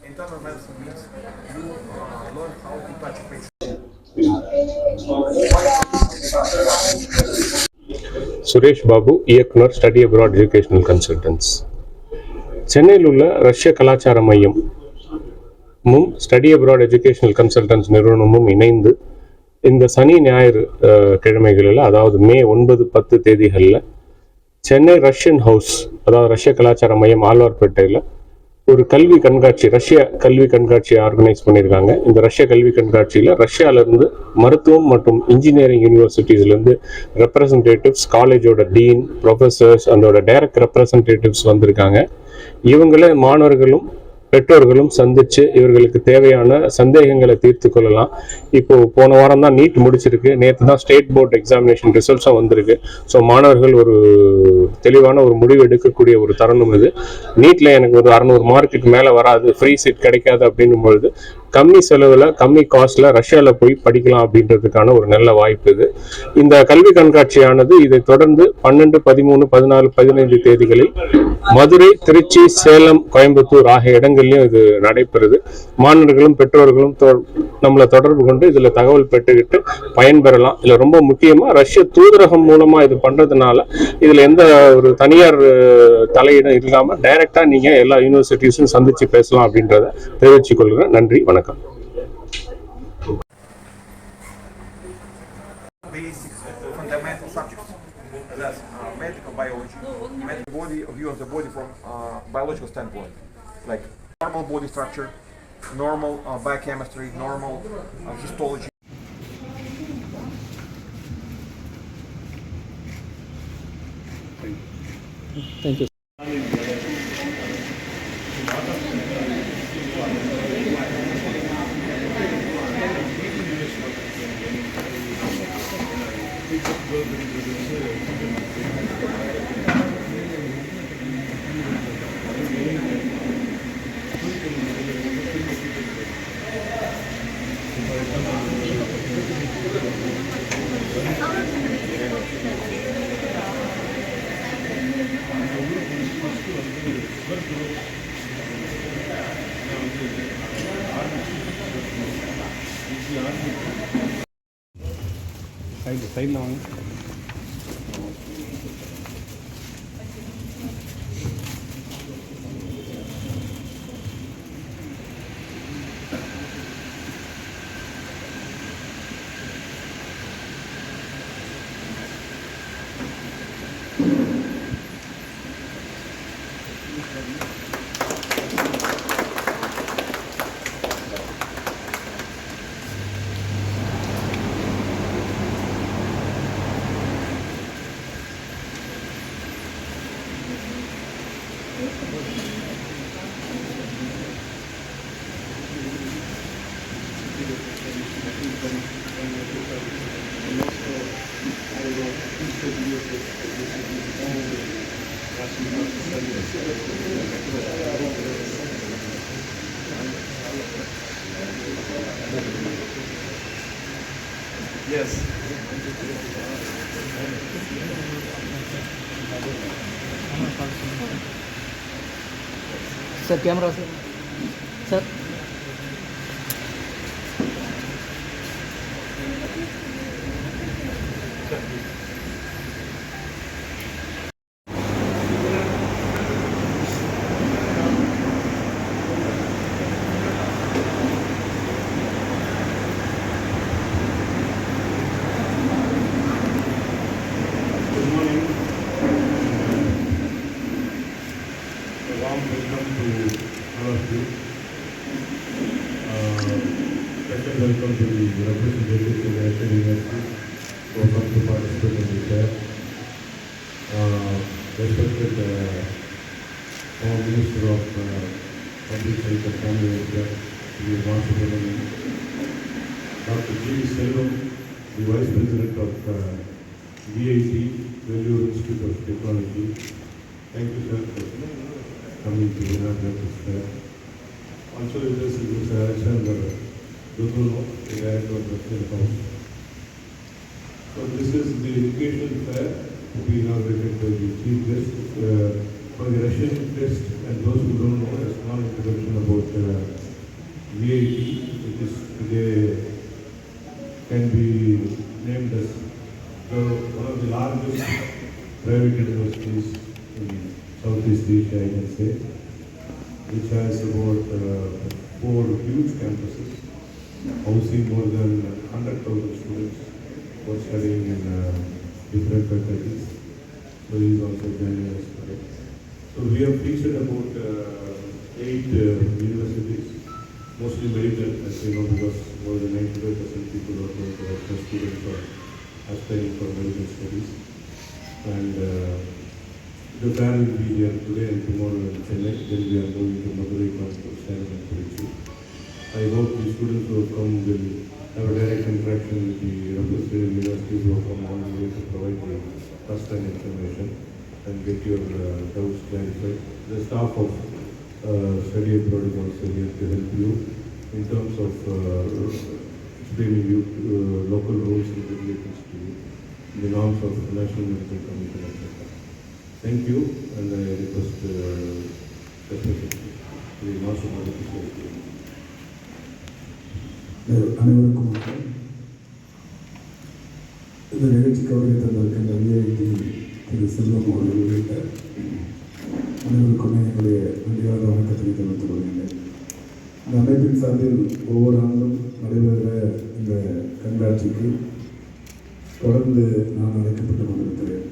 Internal medicine means you learn how to touch a patient. Suresh Babu, இயக்குனர், study abroad educational consultants. சென்னையில் உள்ள ரஷ்ய கலாச்சார மையமும் ஸ்டடி அப்ராட் எஜுகேஷனல் கன்சல்டன்ட்ஸ் நிறுவனமும் இணைந்து இந்த சனி ஞாயிறு கிழமைகளில், அதாவது மே 9, 10 தேதிகளில் சென்னை ரஷ்யன் ஹவுஸ், அதாவது ரஷ்ய கலாச்சார மையம் ஆழ்வார்பேட்டையில் ஒரு கல்வி கண்காட்சி, ரஷ்ய கல்வி கண்காட்சியை ஆர்கனைஸ் பண்ணியிருக்காங்க. இந்த ரஷ்ய கல்வி கண்காட்சியில் ரஷ்யாவிலேருந்து மருத்துவம் மற்றும் இன்ஜினியரிங் யூனிவர்சிட்டிஸ்லேருந்து ரெப்ரசன்டேட்டிவ்ஸ், காலேஜோட டீன், ப்ரொஃபஸர்ஸ், அதோட டைரக்ட் ரெப்ரசன்டேட்டிவ்ஸ் வந்திருக்காங்க. இவங்கள மாணவர்களும் பெற்றோர்களும் சந்திச்சு இவர்களுக்கு தேவையான சந்தேகங்களை தீர்த்து கொள்ளலாம். இப்போ போன வாரம் தான் நீட் முடிச்சிருக்கு, நேற்று தான் ஸ்டேட் போர்ட் எக்ஸாமினேஷன் ரிசல்ட்ஸும் வந்திருக்கு. ஸோ மாணவர்கள் ஒரு தெளிவான ஒரு முடிவு எடுக்கக்கூடிய ஒரு தருணம் இது. நீட்டில் எனக்கு ஒரு 600 மார்க்குக்கு மேலே வராது, ஃப்ரீ சீட் கிடைக்காது அப்படின்னும் பொழுது கம்மி செலவில் கம்மி காஸ்ட்ல ரஷ்யாவில் போய் படிக்கலாம் அப்படின்றதுக்கான ஒரு நல்ல வாய்ப்பு இது. இந்த கல்வி கண்காட்சியானது இதை தொடர்ந்து 12, 13, 14, 15 தேதிகளில் மதுரை, திருச்சி, சேலம், கோயம்புத்தூர் ஆகிய இடங்கள்லையும் இது நடைபெறுது. மாணவர்களும் பெற்றோர்களும் நம்மளை தொடர்பு கொண்டு இதில் தகவல் பெற்றுக்கிட்டு பயன்பெறலாம். இதில் ரொம்ப முக்கியமாக ரஷ்ய தூதரகம் மூலமாக இது பண்ணுறதுனால இதில் எந்த ஒரு தனியார் தலையிடம் இல்லாமல் டைரெக்டாக நீங்கள் எல்லா யூனிவர்சிட்டிஸும் சந்தித்து பேசலாம் அப்படின்றத தெரிவித்துக் கொள்கிறேன். நன்றி, வணக்கம். Basic fundamental subjects. That's medical biology, body view of the body from biological standpoint, like normal body structure, normal biochemistry, normal histology. Thank you. சைடில் வாங்க. Yes. Sir, camera sir. Sir. Welcome to all of you. Special welcome to the representatives of the National University who have come to participate in this fair. Respected former Minister of Public Health and Family Welfare, Sri Vasu, Dr. G. Selvam, the Vice President of VIT, Vellore Institute of Technology. Thank you, sir, for coming to inaugurate this fair. Also, it is Mr. Alexander Duduno, the director of the Russian House. So this is the educational fair to be inaugurated by the chief guest. For the Russian interest and those who don't know, a small introduction about VIT, which is today can be named as one of the largest private universities in Southeast Asia, I can say, which has about 4 huge campuses, housing more than 100,000 students who are studying in different faculties. So he is also joining us today. So we have featured about 8 universities, mostly medical, as you know, because more than 95% people are going to Russian students or aspiring for medical studies. And the fair will be here today and tomorrow in Chennai. Then we are going to Madurai, Coimbatore, Salem and Trichy. I hope the students who have come will have a direct interaction with the representative universities who have come all the way to provide the first-hand information and get your doubts clarified. The staff of study abroad is also here to help you in terms of explaining you local rules and regulations to you, the norms of the National Medical Commission, etc. Thank you, and I request the Master Medical. அனைவருக்கும் வணக்கம். இந்த நிகழ்ச்சிக்கு வருகை தந்திருக்கின்ற VIT திரு செல்வம் அவர்கள் உள்ளிட்ட அனைவருக்குமே என்னுடைய நன்றியாளர் வணக்கத்தினை தெரிவித்துக் கொள்கின்றேன். இந்த அமைப்பின் சார்பில் ஒவ்வொரு ஆண்டும் நடைபெறுகிற இந்த கண்காட்சிக்கு தொடர்ந்து நான் அழைக்கப்பட்டுக் கொண்டிருக்கிறேன்.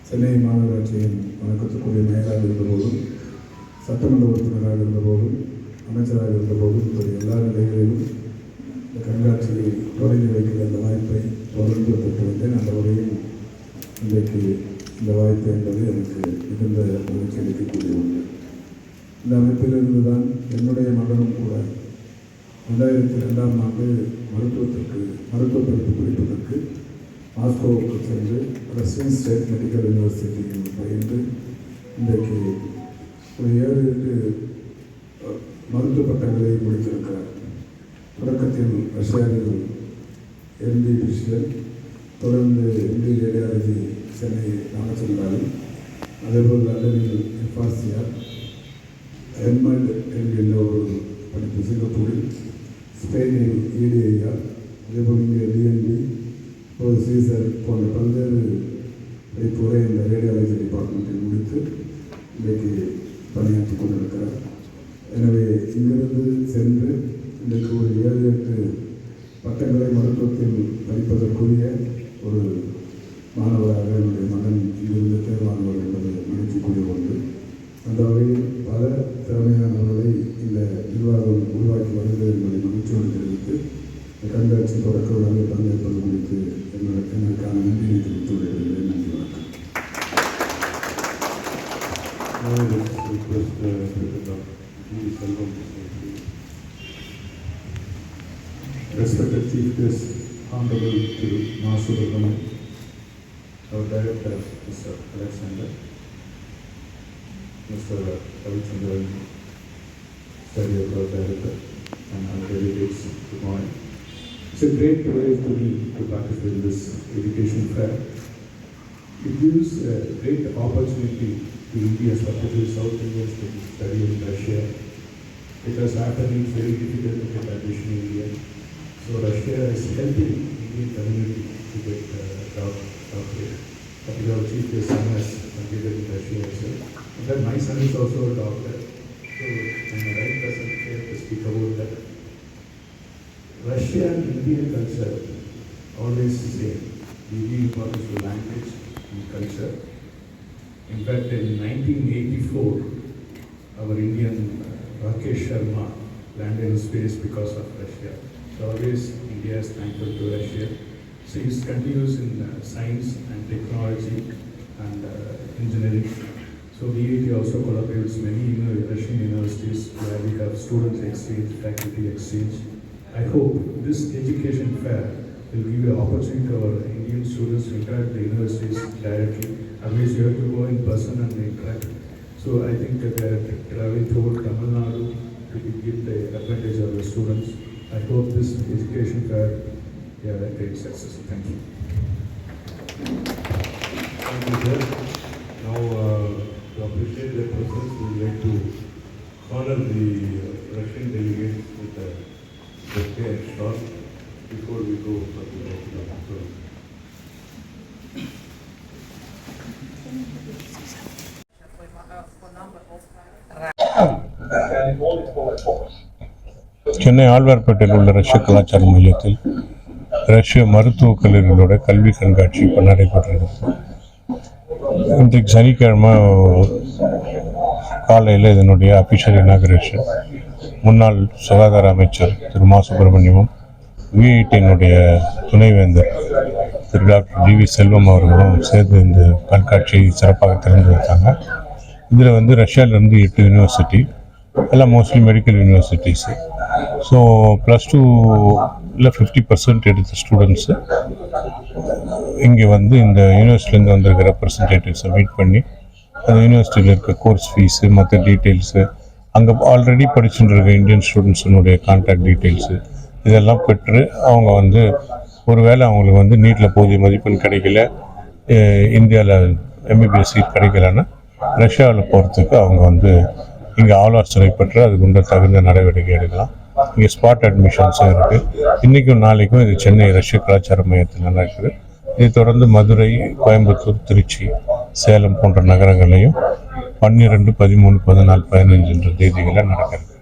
சென்னை மாநகராட்சியின் வணக்கத்துக்குரிய மேயராக இருந்தபோதும், சட்டமன்ற உறுப்பினராக இருந்தபோதும், அமைச்சராக இருந்தபோதும் இப்படி எல்லா நிலைகளிலும் இந்த கண்காட்சியை தொடங்கி வைக்கிற அந்த வாய்ப்பை தொடர்ந்து பெற்று வந்தேன். அந்த வகையில் இன்றைக்கு இந்த வாய்ப்பு என்பது எனக்கு மிகுந்த மகிழ்ச்சி அளிக்கக்கூடிய ஒன்று. இந்த அமைப்பிலிருந்து தான் என்னுடைய மகனும் கூட 2002ஆம் ஆண்டு மருத்துவ படிப்பு படிப்பதற்கு மாஸ்கோவுக்கு சென்று ரஷ்யன் ஸ்டேட் மெடிக்கல் யூனிவர்சிட்டியில் பயின்று இன்றைக்கு ஒரு 7 மருத்துவ பட்டங்களை முடித்திருக்கிறார். தொடக்கத்தில் ரஷ்யாவில் எம்டி பிசியல், தொடர்ந்து எம்டி ரேடியாலஜி சென்னை ராமச்சந்திராவில், அதேபோல் லண்டனில் எஃப்ஆர்சிஆர், எம்எட் என்கின்ற ஒரு படிப்பு சிங்கப்பூரில், ஸ்பெயினில் இடிஐஆர், அதேபோல் இங்கே டிஎன்பி, ஒரு சீசர் போன்ற பல்வேறு படிப்புகளை இந்த ரேடியாலஜி டிபார்ட்மெண்ட்டில் முடித்து இன்றைக்கு பணியாற்றி கொண்டிருக்கிறார். எனவே இங்கிருந்து சென்று இன்றைக்கு ஒரு 7-8 பட்டங்களை மருத்துவத்தில் படிப்பதற்குரிய ஒரு மாணவராக என்னுடைய மகன் இங்கிருந்து தேர்வானவர் என்பது மகிழ்ச்சிக்குரிய ஒன்று. அந்த வகையில் பல திறமையானவர்களை இந்த நிர்வாகம் உருவாக்கி வருகிறது என்பதை மகிழ்ச்சியோடு தெரிவித்து இந்த கண்காட்சி தொடக்க விழாவில் பங்கேற்பது குறித்து எனக்கான நன்றியை தெரிவித்து விடுகிறேன். நன்றி, வணக்கம். Respected Chief Guest, Honorable Thiru Masubramanian, our Director, Mr. Alexander, Mr. Ravichandran, Study Abroad Director, and our delegates, good morning. It's a great privilege to me to participate in this education fair. It gives a great opportunity to India's particularly South Indians to study in Russia, because after it's very difficult to get admission in India. So Russia is helping Indian community to get doctorate. Particularly our chief guest son has completed in Russia as well. In fact, my son is also a doctor. So I'm the right person here to speak about that. Russia and Indian culture always the same. We give importance to language and culture. In fact, in 1984, our Indian Rakesh Sharma landed in space because of Russia. So always India is thankful to Russia. So it continues in science and technology and engineering. So VIT also collaborates with many Russian universities where we have students exchange, faculty exchange. I hope this education fair will give an opportunity to our Indian students to interact with the universities directly. Otherwise you have to go in person and interact. So I think that they are traveling toward Tamil Nadu to give the advantage of the students. I hope this education fair is a great success. Thank you. Thank you, sir. Now, to appreciate their presence, we would like to honor the Russian delegates with a bouquet and shawl before we go for the program. Chennai ஆழ்வார்பேட்டையில் உள்ள ரஷ்ய கலாச்சார மையத்தில் ரஷ்ய மருத்துவக் கல்லூரிகளோட கல்வி கண்காட்சி இப்போ நடைபெற்றது. இன்றைக்கு சனிக்கிழமை காலையில் இதனுடைய அஃபிஷியல் இனாகரேஷன் முன்னாள் சுகாதார அமைச்சர் திரு மா சுப்பிரமணியமும் விஐடியினுடைய துணைவேந்தர் திரு டாக்டர் ஜி.வி. செல்வம் அவர்களும் சேர்ந்து இந்த கண்காட்சியை சிறப்பாக திறந்து வைத்தாங்க. இதில் ரஷ்யாவிலேருந்து 8 யூனிவர்சிட்டி, எல்லாம் மோஸ்ட்லி மெடிக்கல் யூனிவர்சிட்டிஸு. ஸோ +2 50% எடுத்த ஸ்டூடெண்ட்ஸு இங்கே இந்த யூனிவர்சிட்டிலேருந்து வந்திருக்க ரெப்ரசன்டேட்டிவ்ஸை மீட் பண்ணி அந்த யூனிவர்சிட்டியில் இருக்க கோர்ஸ் ஃபீஸு மற்ற டீட்டெயில்ஸு, அங்கே ஆல்ரெடி படிச்சுட்டு இருக்க இந்தியன் ஸ்டூடெண்ட்ஸினுடைய கான்டாக்ட் டீட்டெயில்ஸு இதெல்லாம் பெற்று அவங்க ஒருவேளை அவங்களுக்கு நீட்டில் போதிய மதிப்பெண் கிடைக்கல, இந்தியாவில் எம்பிபிஎஸ் சீட் கிடைக்கலன்னா ரஷ்யாவில் போகிறதுக்கு அவங்க இங்கே ஆலோசனை பெற்று அதுக்கு தகுந்த நடவடிக்கை எடுக்கலாம். இங்கே ஸ்பாட் அட்மிஷன்ஸும் இருக்குது. இன்றைக்கும் நாளைக்கும் இது சென்னை ரஷ்ய கலாச்சார மையத்தில் நடக்குது. இதை தொடர்ந்து மதுரை, கோயம்புத்தூர், திருச்சி, சேலம் போன்ற நகரங்களையும் 12, 13, 14, 15 என்ற தேதிகளில் நடக்கிறது.